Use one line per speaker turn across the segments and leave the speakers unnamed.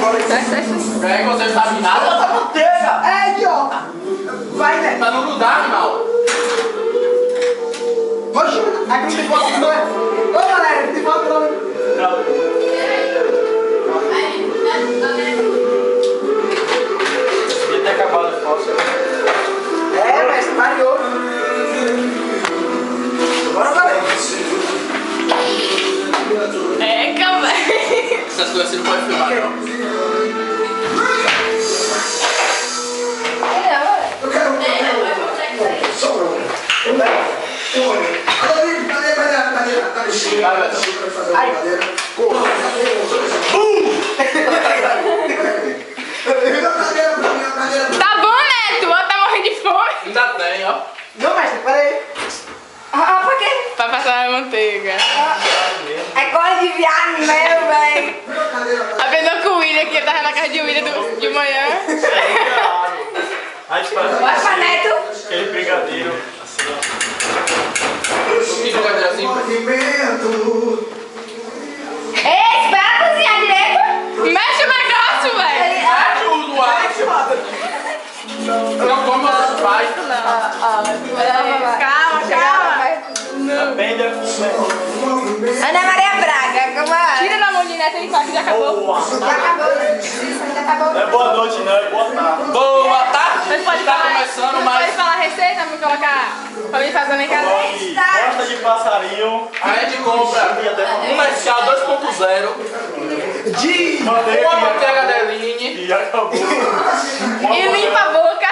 É que você não sabe nada.
Bota manteiga!
É, idiota! Vai, né?
Pra não grudar, animal.
Oxi, aqui não tem foto não é? Ô, galera, não tem foto não.
Devia ter acabado o fósforo.
É, mestre, variou. Bora, galera.
É, calma.
Essas coisas você não pode filmar, não.
Eu quero. Só pra mim. Ai,
Tá bom, Neto? Tá morrendo de fome.
Ainda tem, ó.
não, mestre, peraí.
Ah, pra quê? Pra passar a manteiga.
É coisa de viado mesmo, velho.
Aprendeu com o William, que ele tava na casa de William de manhã.
A gente faz
Bora pra Neto.
aquele brigadeiro assim, ó.
Que brigadeiro assim?
Ei, espera cozinhar direito.
Mexe o negócio, velho.
Tudo, Alisson. Não como você faz.
Calma, calma.
Aprenda com
Ana Maria Braga, como é?
Tira na mão de Neto e fala que já acabou.
boa.
Já acabou, né? Isso, ainda acabou.
Não é boa noite, não, é boa tarde.
Boa tarde.
Vocês podem
Tá
falar,
começando,
vocês
mas
podem falar a receita pra me colocar, pra mim fazendo em casa.
Gosta de passarinho.
a gente compra um Nescau 2.0, uma manteiga Deline,
E acabou.
E limpa a boca.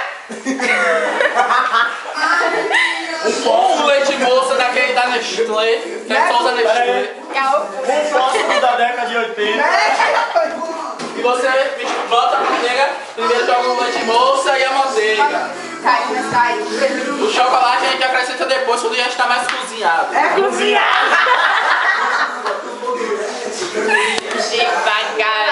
um leite moça daquele da Nestlé, que é só usa Nestlé.
Um próximo da década de 80.
E você bota a manteiga, primeiro joga o leite moça e a manteiga.
Cai, mas cai.
O chocolate a gente acrescenta depois quando já está mais cozinhado.
É cozinhar.
Devagar.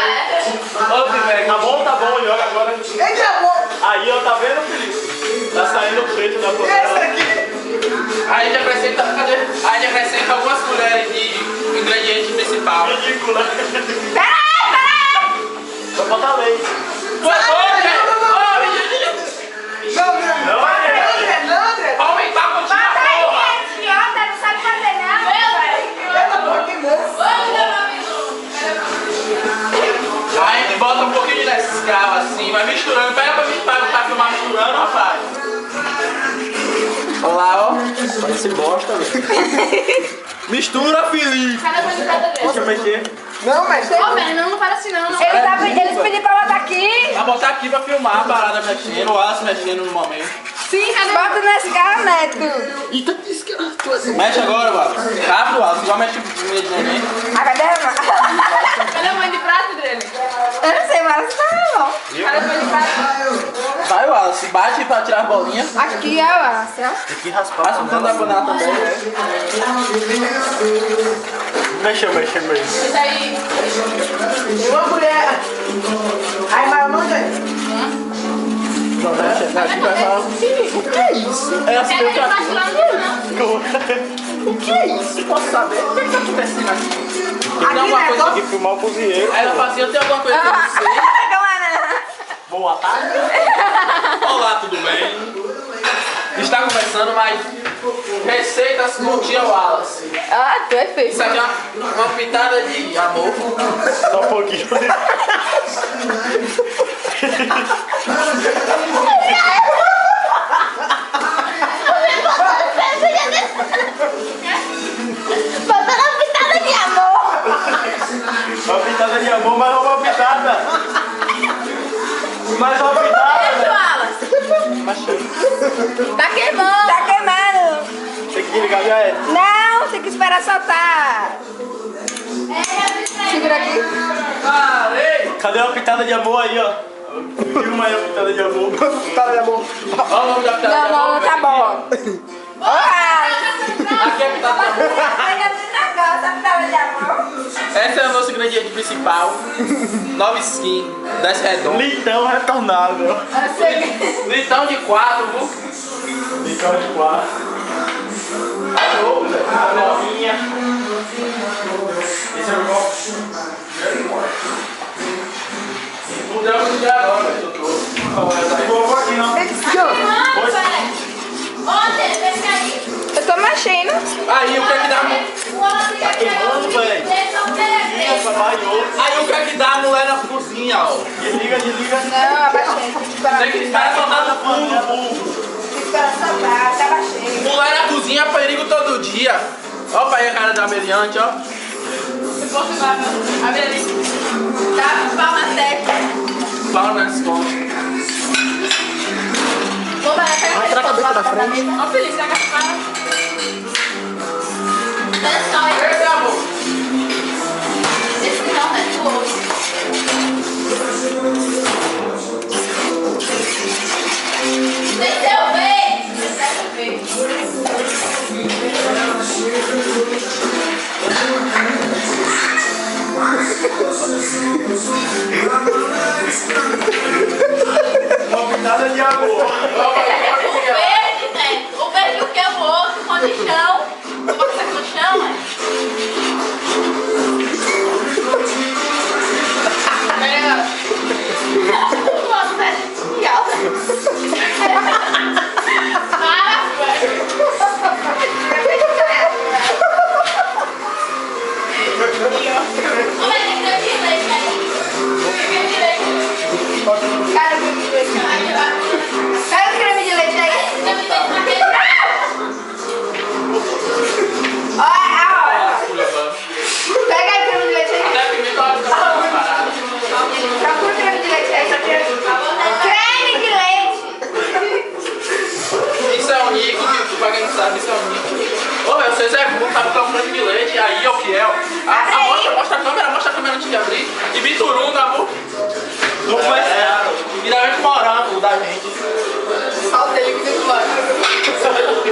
Ô, Felipe, tá bom, joga agora.
Eita, amor.
Aí, ó, tá vendo, Felipe? Tá saindo o preto da
Esse
panela.
aqui.
A gente acrescenta, cadê? A gente acrescenta algumas colheres de ingrediente principal.
Ridículo, né?
Peraí.
Só falta leite.
Tu é doido, né? Ô, menino!
Não, André.
Não,
Não,
é.
André.
Aumentar a quantidade,
Bota aí,
porra!
idiota, não sabe fazer nada, velho.
Eita, porra, queimou.
A gente bota um pouquinho de Nescau assim, vai misturando. Pega pra mim, pra filmar misturando, rapaz. Olha lá, ó.
Parece bosta, velho.
Mistura, Felipe.
Cada coisa de cada vez.
Deixa eu mexer.
Não, mestre.
Ô, velho, não fala assim não.
Eles pediram pra botar aqui.
Vai botar aqui pra filmar a parada mexendo, o Alisson mexendo no momento.
Sim, cadê?
Bota nesse cara, Neto.
Mexe agora, Alisson. Rápido, Alisson. Igual mexe com comida de neném.
Ah, cadê a mãe?
Cadê o mãe de prato dele?
Eu não sei, mas não.
Cadê o mãe de prato?
Vai, Alisson. Bate pra tirar as bolinhas.
Aqui, ó, Márcia.
Tem que raspar.
Passa um tanto da panela também.
Mexe.
Isso aí.
Uma mulher. Ai, mas eu não sei.
Não, vai chegar aqui e vai falar. O que é isso? É assim que eu
Pega de
já
baixo lá, não.
O que é isso? Posso saber? O que tá acontecendo aqui? Tem alguma
né,
coisa
Tem que filmar o cozinheiro.
Aí ela fala assim, eu tenho alguma coisa pra você.
Boa tarde.
Olá, tudo bem? Está começando mais receitas com o Tia Wallace.
Ah, perfeito.
Isso aqui é uma pitada de amor.
Só um pouquinho.
Bota uma pitada de amor.
Uma pitada de amor, mais uma pitada. Mais uma pitada.
Tá queimando. Tá queimando.
Tem que desligar já é.
Não, tem que esperar soltar. Segura aqui.
Parei!
Cadê uma pitada de amor aí, ó? Filma aí a pitada de amor.
Pitada de amor.
Olha o nome da pitada de amor.
Não, tá bom.
Aqui é a pitada de amor.
Pitada de amor.
Esse é o nosso ingrediente principal. 9 skin, 10 redondo.
Litão retornado.
Litão de 4, viu?
Litão de 4. A novinha. Esse é o copo.
mudei o dia agora, velho. Eu tô.
Vou aqui, não.
Eu tô mexendo.
Aí o que é que dá?
Queimando, velho. Ih, trabalhou.
Aí o que é que dá a mulher na cozinha, ó?
Desliga.
Não, abaixei. Tem que esperar.
Tem que esperar soltar no fundo.
Tem que esperar soltar, tá abaixei.
Mulher na cozinha é perigo todo dia. Ó, pai, a cara da meliante, ó.
Eu posso levar a Belinha. Tá, palma técnica.
Pau nas costas.
Vou parar, pega
Tira a cabeça da frente.
Ó, Felipe, tá gastando.
Ei, meu amor.
Esse não é do outro. Desceu bem. Desceu bem.
Uma pitada de amor.
Ó, pai, pode
O
pegar.
verde, né? O verde o que é o outro, com de chão. Eu vou passar no chão, né? Pega. Nossa, velho. Que alta. Para, velho. Ô, mas tem que ter direito aí. Tem que ter direito.
Cara, o creme de leite. Pega o creme de leite aí.
Tem que ter naquele.
Olha.
Levando.
Pega aí o creme de leite aí.
Até a pimenta vai ficar parada.
Procura o creme de leite aí. Creme de leite.
Isso é um nico, que pra quem não sabe, isso é um nico. Ô, meu, vocês é burro, sabe que é um creme de leite, aí é o que é, ó. Mostra a câmera antes de abrir. E biturunga, amor.
Não foi certo.
E da vez morango da gente.
Só o dele que tem que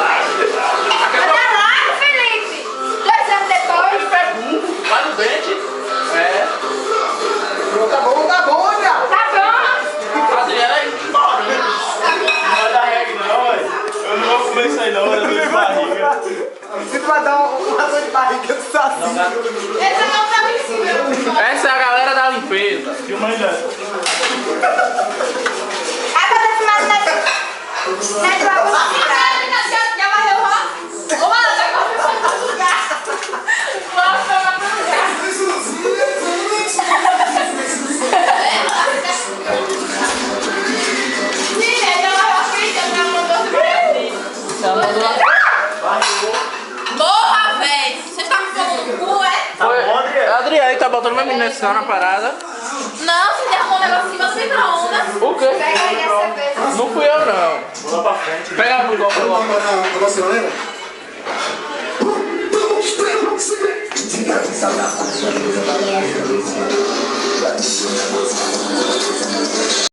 Anda logo, Felipe. 2 anos depois.
É burro, vai no dente. É.
Tá bom, já.
Tá bom.
A Adriana é morango.
Não vai dar reggae, não, velho. Eu não vou comer isso aí, não. Eu tô de barriga.
Se tu vai dar uma dor de barriga, tu tá assim.
Essa não tá em cima.
Essa é a galera da limpeza.
Filma ainda.
Ah, tá defumado na tua boca.
Já varreu o rosto? Ô, mano, tá começando a lugar. Nossa, vai no lugar. Sim, já varreu a ficha, já mandou se presente. Porra, velho. Você tá com fogo no cu, é?
Foi.
bom, Adriana?
A Adriana tá botando uma munição na parada.
Não, você derramou um negócio em cima do micro-ondas.
O quê?
Pega aí essa vez.
Não fui eu, não.
Vou lá pra frente.
Pega no copo logo.
Você não lembra?